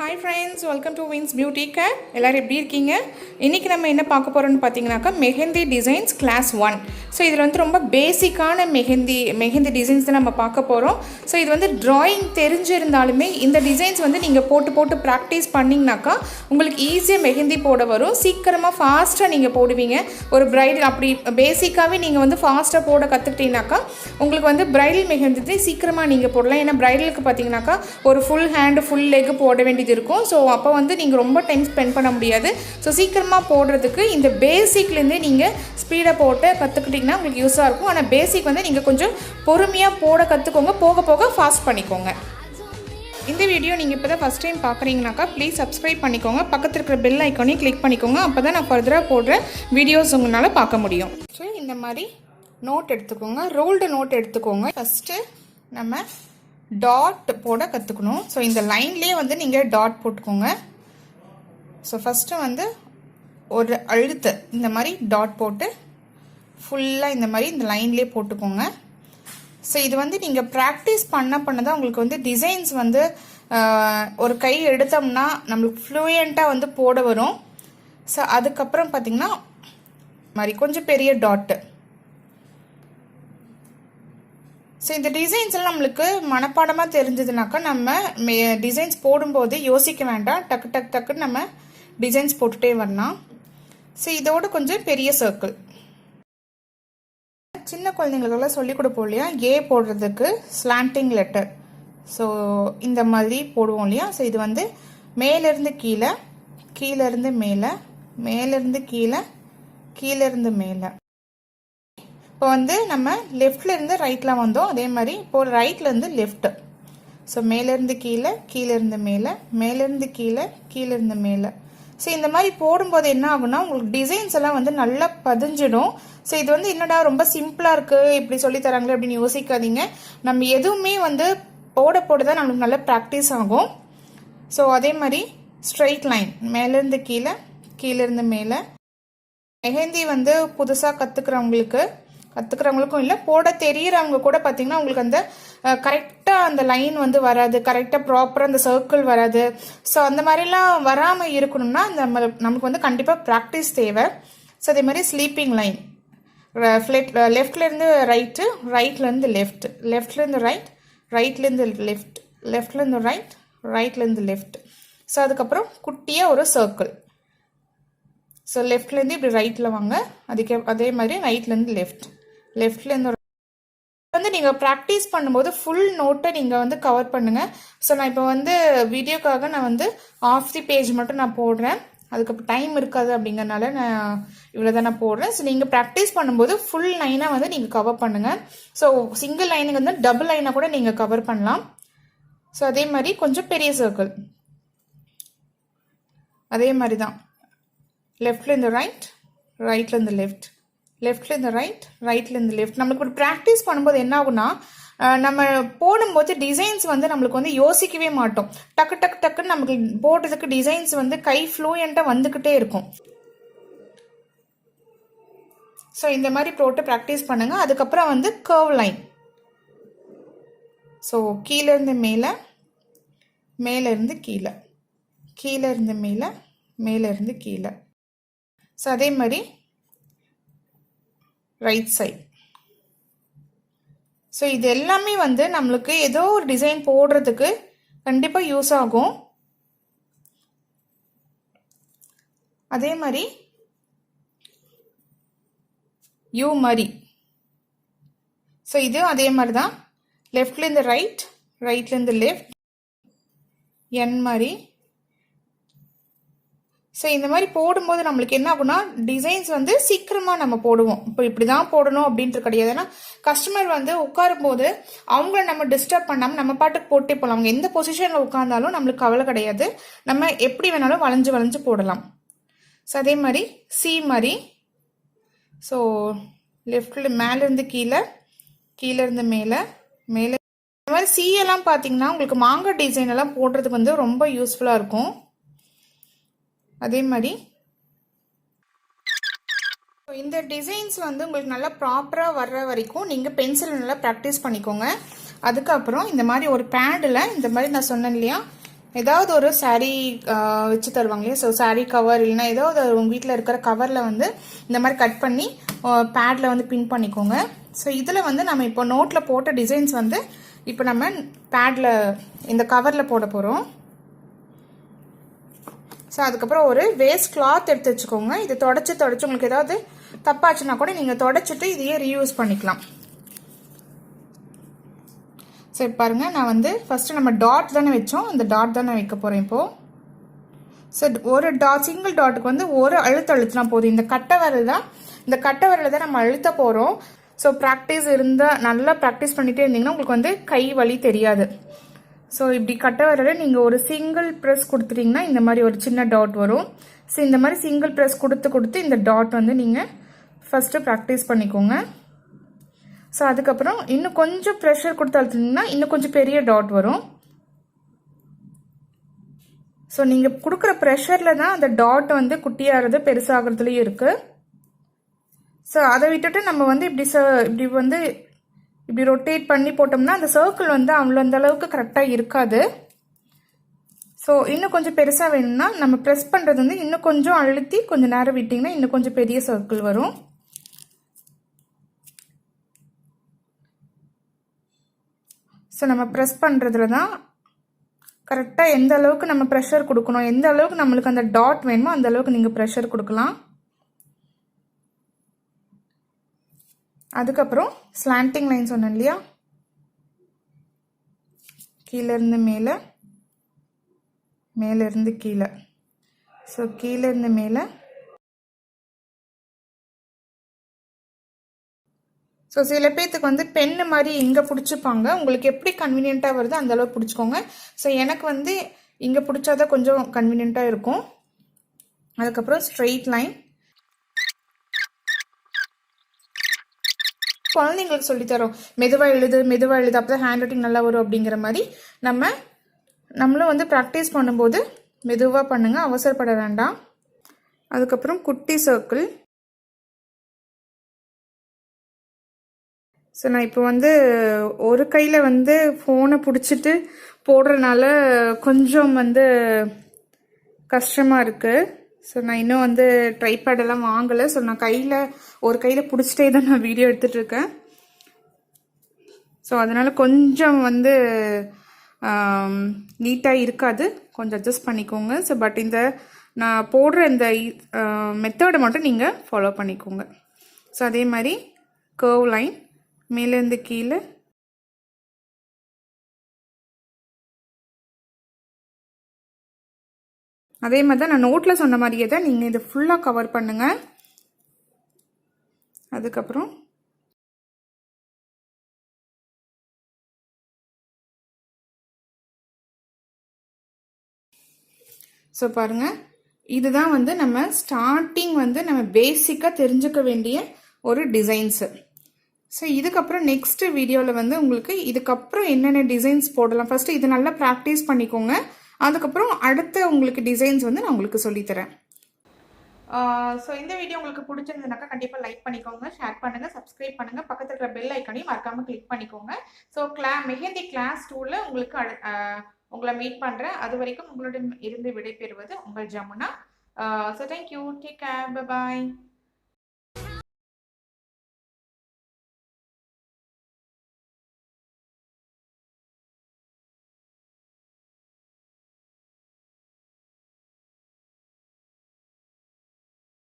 Hi friends, welcome to Vins beauty care. எல்லோரும் எப்படி இருக்கீங்க? இன்றைக்கி நம்ம என்ன பார்க்க போகிறோம்னு பார்த்தீங்கன்னாக்கா மெஹந்தி டிசைன்ஸ் கிளாஸ் 1. ஸோ இதில் வந்து ரொம்ப பேசிக்கான மெஹந்தி டிசைன்ஸ் தான் நம்ம பார்க்க போகிறோம். ஸோ இது வந்து ட்ராயிங் தெரிஞ்சிருந்தாலுமே இந்த டிசைன்ஸ் வந்து நீங்கள் போட்டு ப்ராக்டிஸ் பண்ணிங்கனாக்கா உங்களுக்கு ஈஸியாக மெஹந்தி போட வரும். சீக்கிரமாக ஃபாஸ்ட்டாக நீங்கள் போடுவீங்க. ஒரு பிரைடல் அப்படி பேசிக்காகவே நீங்கள் வந்து ஃபாஸ்ட்டாக போட கற்றுக்கிட்டீங்கனாக்கா உங்களுக்கு வந்து பிரைடல் மெஹந்தி சீக்கிரமாக நீங்கள் போடலாம். ஏன்னா பிரைடலுக்கு பார்த்தீங்கன்னாக்கா ஒரு ஃபுல் ஹேண்டு ஃபுல் லெக் போட வேண்டியது இருக்கும். ஸோ அப்போ வந்து நீங்கள் ரொம்ப டைம் ஸ்பெண்ட் பண்ண முடியாது. ஸோ சீக்கிரமாக போடுறதுக்கு இந்த பேசிக்லேருந்தே நீங்கள் ஸ்பீடாக போட்டு கற்றுக்கிட்டிங்கன்னா உங்களுக்கு யூஸாக இருக்கும். ஆனால் பேசிக் வந்து நீங்கள் கொஞ்சம் பொறுமையாக போட கற்றுக்கோங்க, போக போக ஃபாஸ்ட் பண்ணிக்கோங்க. இந்த வீடியோ நீங்கள் இப்போ தான் ஃபஸ்ட் டைம் பார்க்குறீங்கனாக்கா ப்ளீஸ் சப்ஸ்கிரைப் பண்ணிக்கோங்க, பக்கத்தில் இருக்கிற பெல் ஐக்கானையும் கிளிக் பண்ணிக்கோங்க. அப்போ தான் நான் ஃபர்தராக போடுற வீடியோஸ் உங்களால் பார்க்க முடியும். ஸோ இந்த மாதிரி நோட் எடுத்துக்கோங்க, ரோல்டு நோட் எடுத்துக்கோங்க. ஃபஸ்ட்டு நம்ம டாட் போட கற்றுக்கணும். ஸோ இந்த லைன்லேயே வந்து நீங்கள் டாட் போட்டுக்கோங்க. ஸோ ஃபஸ்ட்டு வந்து ஒரு அழுத்து இந்த மாதிரி டாட் போட்டு ஃபுல்லாக இந்த மாதிரி இந்த லைன்லேயே போட்டுக்கோங்க. ஸோ இது வந்து நீங்கள் ப்ராக்டிஸ் பண்ண தான் உங்களுக்கு வந்து டிசைன்ஸ் வந்து ஒரு கை எடுத்தோம்னா நம்மளுக்கு ஃப்ளூயண்ட்டாக வந்து போட வரும். ஸோ அதுக்கப்புறம் பார்த்திங்கன்னா மாதிரி கொஞ்சம் பெரிய டாட்டு. ஸோ இந்த டிசைன்ஸ்லாம் நம்மளுக்கு மனப்பாடமாக தெரிஞ்சதுனாக்கா நம்ம டிசைன்ஸ் போடும்போது யோசிக்க வேண்டாம், டக்குன்னு நம்ம டிசைன்ஸ் போட்டுகிட்டே வரலாம். ஸோ இதோட கொஞ்சம் பெரிய சர்க்கிள். சின்ன குழந்தைங்களுக்கெல்லாம் சொல்லிக் கொடுப்போம் இல்லையா, ஏ போடுறதுக்கு ஸ்லாண்டிங் லெட்டர். ஸோ இந்த மாதிரி போடுவோம் இல்லையா. ஸோ இது வந்து மேலேருந்து கீழே, கீழேருந்து மேலே, மேலேருந்து கீழே, கீழேருந்து மேலே. இப்போ வந்து நம்ம லெஃப்ட்லேருந்து ரைட்டில் வந்தோம், அதே மாதிரி இப்போ ரைட்லேருந்து லெஃப்ட்டு. ஸோ மேலேருந்து கீழே, கீழேருந்து மேலே, மேலேருந்து கீழே, கீழேருந்து மேலே. ஸோ இந்த மாதிரி போடும்போது என்ன ஆகுனா உங்களுக்கு டிசைன்ஸ் எல்லாம் வந்து நல்லா பதிஞ்சிடும். ஸோ இது வந்து என்னடா ரொம்ப சிம்பிளாக இருக்குது இப்படி சொல்லித்தராங்களே அப்படின்னு யோசிக்காதீங்க. நம்ம எதுவுமே வந்து போட தான் நம்மளுக்கு நல்லா ப்ராக்டிஸ் ஆகும். ஸோ அதே மாதிரி ஸ்ட்ரைட் லைன் மேலேருந்து கீழே, கீழேருந்து மேலே. மெஹந்தி வந்து புதுசாக கற்றுக்கிறவங்களுக்கும் இல்லை, போட தெரிகிறவங்க கூட பார்த்தீங்கன்னா உங்களுக்கு அந்த கரெக்டாக அந்த லைன் வந்து வராது, கரெக்டாக ப்ராப்பராக அந்த சர்க்கிள் வராது. ஸோ அந்த மாதிரிலாம் வராமல் இருக்கணும்னா நமக்கு வந்து கண்டிப்பாக ப்ராக்டிஸ் தேவை. ஸோ அதே மாதிரி ஸ்லீப்பிங் லைன் லெஃப்ட்லேருந்து ரைட்டு, ரைட்லேருந்து லெஃப்ட், லெஃப்ட்லேருந்து ரைட், ரைட்லேருந்து லெஃப்ட், லெஃப்ட்லேருந்து ரைட், ரைட்லேருந்து லெஃப்ட். ஸோ அதுக்கப்புறம் குட்டியாக ஒரு சர்க்கிள். ஸோ லெஃப்ட்லேருந்து இப்படி ரைட்டில் வாங்க, அதே மாதிரி ரைட்லேருந்து லெஃப்ட்லேருந்து வந்து நீங்கள் ப்ராக்டிஸ் பண்ணும்போது ஃபுல் நோட்டை நீங்கள் வந்து கவர் பண்ணுங்கள். ஸோ நான் இப்போ வந்து வீடியோக்காக நான் வந்து ஆஃப் தி பேஜ் மட்டும் நான் போடுறேன், அதுக்கப்புறம் டைம் இருக்காது அப்படிங்கிறனால நான் இவ்வளோ தான் நான் போடுறேன். ஸோ நீங்கள் ப்ராக்டிஸ் பண்ணும்போது ஃபுல் லைனாக வந்து நீங்கள் கவர் பண்ணுங்கள். ஸோ சிங்கிள் லைனுக்கு வந்து டபுள் லைனாக கூட நீங்கள் கவர் பண்ணலாம். ஸோ அதே மாதிரி கொஞ்சம் பெரிய சர்க்கிள், அதே மாதிரி தான் லெஃப்ட்லேருந்து ரைட், ரைட்லேருந்து லெஃப்ட், லெஃப்ட்லேருந்து ரைட், ரைட்லேருந்து லெஃப்ட். நம்மளுக்கு ஒரு ப்ராக்டிஸ் பண்ணும்போது என்ன ஆகுனா நம்ம போடும்போது டிசைன்ஸ் வந்து நம்மளுக்கு வந்து யோசிக்கவே மாட்டோம். டக்குன்னு நமக்கு போடுறதுக்கு டிசைன்ஸ் வந்து கை ஃப்ளூயண்ட்டாக வந்துக்கிட்டே இருக்கும். ஸோ இந்த மாதிரி போட்டு ப்ராக்டிஸ் பண்ணுங்க. அதுக்கப்புறம் வந்து கர்வ் லைன். ஸோ கீழேருந்து மேலே, மேலேருந்து கீழே, கீழேருந்து மேலே, மேலேருந்து கீழே. ஸோ அதே மாதிரி ரைட் சைட். ஸோ இது எல்லாமே வந்து நம்மளுக்கு ஏதோ ஒரு டிசைன் போடுறதுக்கு கண்டிப்பாக யூஸ் ஆகும். அதே மாதிரி யூ மாதிரி. ஸோ இது அதே மாதிரி தான் லெஃப்ட்லேருந்து ரைட், ரைட்லேருந்து லெஃப்ட், என் மாதிரி. ஸோ இந்த மாதிரி போடும்போது நம்மளுக்கு என்ன ஆகுனா டிசைன்ஸ் வந்து சீக்கிரமாக நம்ம போடுவோம். இப்போ இப்படி தான் போடணும் அப்படின்ட்டு கிடையாது. ஏன்னா கஸ்டமர் வந்து உட்காரும் போது அவங்கள நம்ம டிஸ்டர்ப் பண்ணாமல் நம்ம பாட்டுக்கு போட்டே போகலாம். அவங்க எந்த பொசிஷனில் உட்கார்ந்தாலும் நம்மளுக்கு கவலை கிடையாது, நம்ம எப்படி வேணாலும் வளைஞ்சு போடலாம். ஸோ அதே மாதிரி சி மாதிரி. ஸோ லெஃப்டில் மேலேருந்து கீழே, கீழேருந்து மேலே, மேலே. இந்த மாதிரி சி எல்லாம் பார்த்தீங்கன்னா உங்களுக்கு மாங்காய் டிசைன் எல்லாம் போடுறதுக்கு வந்து ரொம்ப யூஸ்ஃபுல்லாக இருக்கும். அதே மாதிரி இந்த டிசைன்ஸ் வந்து உங்களுக்கு நல்லா ப்ராப்பராக வர்ற வரைக்கும் நீங்கள் பென்சில் நல்லா ப்ராக்டிஸ் பண்ணிக்கோங்க. அதுக்கப்புறம் இந்த மாதிரி ஒரு பேடில் இந்த மாதிரி நான் சொன்னேன் இல்லையா, ஏதாவது ஒரு saree வச்சு தருவாங்க இல்லையா, ஸோ saree கவர் இல்லைன்னா ஏதாவது உங்கள் வீட்டில் இருக்கிற கவரில் வந்து இந்த மாதிரி கட் பண்ணி பேடில் வந்து பின் பண்ணிக்கோங்க. ஸோ இதில் வந்து நம்ம இப்போ நோட்டில் போட்ட டிசைன்ஸ் வந்து இப்போ நம்ம பேடில் இந்த கவரில் போட போகிறோம். ஸோ அதுக்கப்புறம் ஒரு வேஸ்ட் கிளாத் எடுத்து வச்சுக்கோங்க. இது தொடச்சி உங்களுக்கு ஏதாவது தப்பாச்சுன்னா கூட நீங்கள் தொடச்சிட்டு இதையே ரீயூஸ் பண்ணிக்கலாம். சரி பாருங்க, நான் வந்து ஃபர்ஸ்ட் நம்ம டாட் தானே வச்சோம், இந்த டாட் தான் நான் வைக்க போகிறேன் இப்போது. ஸோ ஒரு டாட், சிங்கிள் டாட்டுக்கு வந்து ஒரு அழுத்தினா போதும். இந்த கட்டை விரல் தான், இந்த கட்டை விரல் தான் நம்ம அழுத்த போகிறோம். ஸோ ப்ராக்டிஸ் இருந்தால் நல்லா ப்ராக்டிஸ் பண்ணிகிட்டே இருந்தீங்கன்னா உங்களுக்கு வந்து கை வலி தெரியாது. ஸோ இப்படி கட்டை விரலை நீங்கள் ஒரு சிங்கிள் ப்ரெஸ் கொடுத்துட்டிங்கன்னா இந்த மாதிரி ஒரு சின்ன டாட் வரும். ஸோ இந்த மாதிரி சிங்கிள் ப்ரெஸ் கொடுத்து இந்த டாட் வந்து நீங்கள் ஃபஸ்ட்டு ப்ராக்டிஸ் பண்ணிக்கோங்க. ஸோ அதுக்கப்புறம் இன்னும் கொஞ்சம் ப்ரெஷர் கொடுத்து அழுத்தினீங்கன்னா இன்னும் கொஞ்சம் பெரிய டாட் வரும். ஸோ நீங்கள் கொடுக்குற ப்ரெஷரில் தான் அந்த டாட் வந்து குட்டியாகிறது பெருசாகிறதுலையும் இருக்குது. ஸோ அதை விட்டுட்டு நம்ம வந்து இப்படி ரொட்டேட் பண்ணி போட்டோம்னா அந்த சர்க்கிள் வந்து அந்த அளவுக்கு கரெக்டாக இருக்காது. ஸோ இன்னும் கொஞ்சம் பெருசாக வேணும்னா நம்ம ப்ரெஸ் பண்ணுறது வந்து இன்னும் கொஞ்சம் அழுத்தி கொஞ்சம் நேரம் விட்டிங்கன்னா இன்னும் கொஞ்சம் பெரிய சர்க்கிள் வரும். ஸோ நம்ம ப்ரெஸ் பண்ணுறதுல தான் கரெக்டாக எந்த அளவுக்கு நம்ம ப்ரெஷர் கொடுக்கணும், எந்த அளவுக்கு நம்மளுக்கு அந்த டாட் வேணுமோ அந்த அளவுக்கு நீங்கள் ப்ரெஷர் கொடுக்கலாம். அதுக்கப்புறம் ஸ்லாண்டிங் லைன் சொன்னேன் இல்லையா, கீழேருந்து மேலே, மேலேருந்து கீழே. ஸோ கீழேருந்து மேலே. ஸோ சில பேர்த்துக்கு வந்து பென்னு மாதிரி இங்கே பிடிச்சிப்பாங்க. உங்களுக்கு எப்படி கன்வீனியண்ட்டாக வருதோ அந்தளவுக்கு பிடிச்சிக்கோங்க. ஸோ எனக்கு வந்து இங்கே பிடிச்சாதான் கொஞ்சம் கன்வீனியண்ட்டாக இருக்கும். அதுக்கப்புறம் ஸ்ட்ரெயிட் லைன். குழந்தைங்களுக்கு சொல்லித்தரோம், மெதுவாக எழுது அப்போ தான் ஹேண்ட் ரைட்டிங் நல்லா வரும் அப்படிங்கிற மாதிரி நம்மளும் வந்து ப்ராக்டிஸ் பண்ணும்போது மெதுவாக பண்ணுங்கள், அவசரப்பட வேண்டாம். அதுக்கப்புறம் குட்டி சர்க்கிள். ஸோ நான் இப்போ வந்து ஒரு கையில் வந்து ஃபோனை பிடிச்சிட்டு போடுறதுனால கொஞ்சம் வந்து கஷ்டமாக இருக்குது. ஸோ நான் இன்னும் வந்து ட்ரைபேடெல்லாம் வாங்கலை. ஸோ நான் ஒரு கையில் பிடிச்சிட்டே தான் நான் வீடியோ எடுத்துகிட்ருக்கேன். ஸோ அதனால் கொஞ்சம் வந்து நீட்டாக இருக்காது, கொஞ்சம் அட்ஜஸ்ட் பண்ணிக்கோங்க. ஸோ பட் இந்த நான் போடுற இந்த மெத்தடை மட்டும் நீங்கள் ஃபாலோ பண்ணிக்கோங்க. ஸோ அதே மாதிரி கர்வ் லைன் மேலேருந்து கீழே. அதே மாதிரி தான் நான் நோட்டில் சொன்ன மாதிரியே தான் நீங்கள் இதை ஃபுல்லாக கவர் பண்ணுங்கள். அதுக்கப்புறம் ஸோ பாருங்கள், இதுதான் வந்து நம்ம ஸ்டார்டிங் வந்து நம்ம பேசிக்காக தெரிஞ்சுக்க வேண்டிய ஒரு டிசைன்ஸு. ஸோ இதுக்கப்புறம் நெக்ஸ்ட் வீடியோவில் வந்து உங்களுக்கு இதுக்கப்புறம் என்னென்ன டிசைன்ஸ் போடலாம், ஃபஸ்ட்டு இது நல்லா ப்ராக்டிஸ் பண்ணிக்கோங்க. அதுக்கப்புறம் அடுத்த உங்களுக்கு டிசைன்ஸ் வந்து நான் உங்களுக்கு சொல்லித்தரேன். ஸோ இந்த வீடியோ உங்களுக்கு பிடிச்சிருந்ததுனாக்கா கண்டிப்பாக லைக் பண்ணிக்கோங்க, ஷேர் பண்ணுங்கள், சப்ஸ்கிரைப் பண்ணுங்கள், பக்கத்தில் இருக்கிற பெல் ஐக்கானையும் மறக்காமல் கிளிக் பண்ணிக்கோங்க. ஸோ மெஹந்தி கிளாஸ் 2ல் உங்களுக்கு உங்களை மீட் பண்ணுறேன். அது வரைக்கும் உங்களிடம் இருந்து விடைபெறுவது உங்கள் Jamuna. So thank you, take care, bye bye.